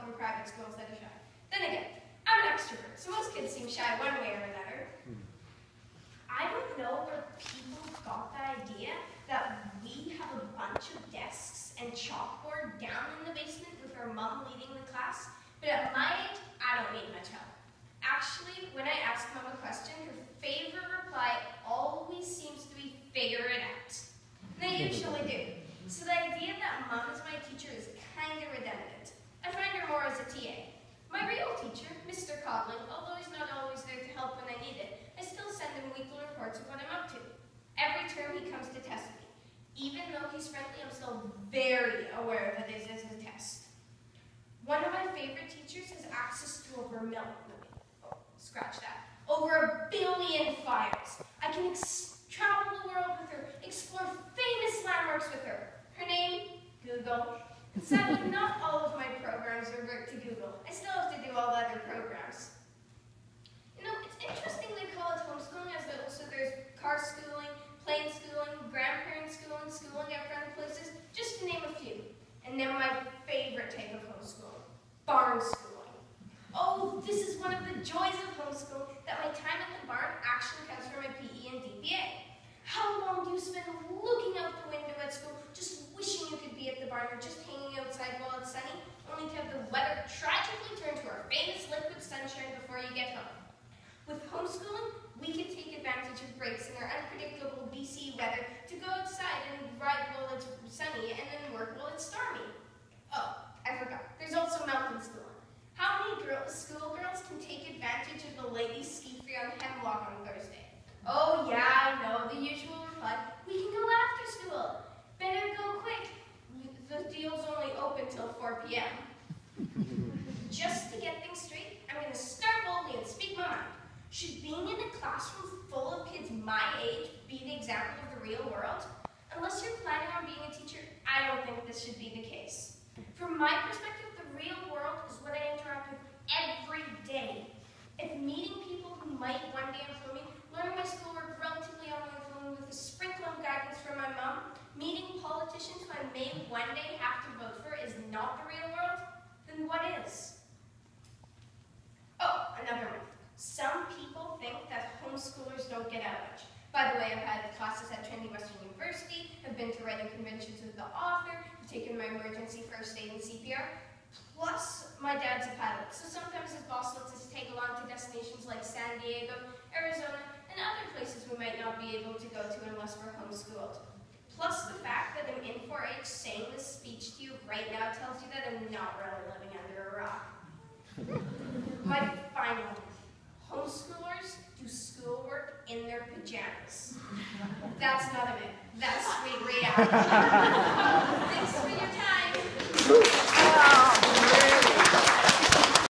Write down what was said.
from private schools that are shy. Then again, I'm an extrovert, so most kids seem shy one way or another. I don't know where people got the idea that we have a bunch of desks and chalkboard down in the basement with our mom leading the class, but at my age, I don't need much help. Actually, when I ask mom a question, her favorite reply always seems to be figure it out. And they usually do. So the idea that mom is my teacher is kind of redundant. I find her more as a TA. My real teacher, Mr. Codling, although he's not always there to help when I need it, I still send him weekly reports of what I'm up to. Every term he comes to test me. Even though he's friendly, I'm still very aware that this is a test. One of my favorite teachers has access to over over 1 billion files. I can travel the world with her, explore famous landmarks with her. Her name, Google. And sadly, not all of my programs revert to Google. I still have to do all the other programs. You know, it's interesting they call it homeschooling, as also there's car schooling, plane schooling, grandparent schooling, schooling at friendly places, just to name a few. And then my favorite type of homeschooling, barn schooling. Oh, this is one of the joys of homeschooling, that my time at the barn actually counts for my PE and DPA. How long do you spend looking out the window at school, just wishing you could be at the barn or just hanging outside while it's sunny, only to have the weather tragically turn to our famous liquid sunshine before you get home? With homeschooling, we can take advantage of breaks in our unpredictable BC weather to go outside and ride while it's sunny and then work while it's stormy. Oh, I forgot. There's also mountain schooling. How many schoolgirls can take advantage of the ladies' ski-free on Hemlock on Thursday? Oh yeah, I know, the usual reply, we can go after school. Better go quick. The deal's only open till 4 p.m. Just to get things straight, I'm going to start boldly and speak my mind. Should being in a classroom full of kids my age be the example of the real world? Unless you're planning on being a teacher, I don't think this should be the case. From my perspective, the real world is what I interact with every day. If meeting people who might one day employ me, learning my schoolwork relatively on my phone with a sprinkle of guidance from my mom, meeting politicians who I may one day have to vote for is not the real world, then what is? Oh, another myth. Some people think that homeschoolers don't get out much. By the way, I've had classes at Trinity Western University, I've been to writing conventions with the author, I've taken my emergency first aid and CPR, plus my dad's a pilot, so sometimes his boss lets us take along to destinations like San Diego, Arizona, and other places we might not be able to go to unless we're homeschooled. Plus the fact that I'm in 4-H saying this speech to you right now tells you that I'm not really living under a rock. My final myth. Homeschoolers do schoolwork in their pajamas. That's not a myth. That's sweet reality.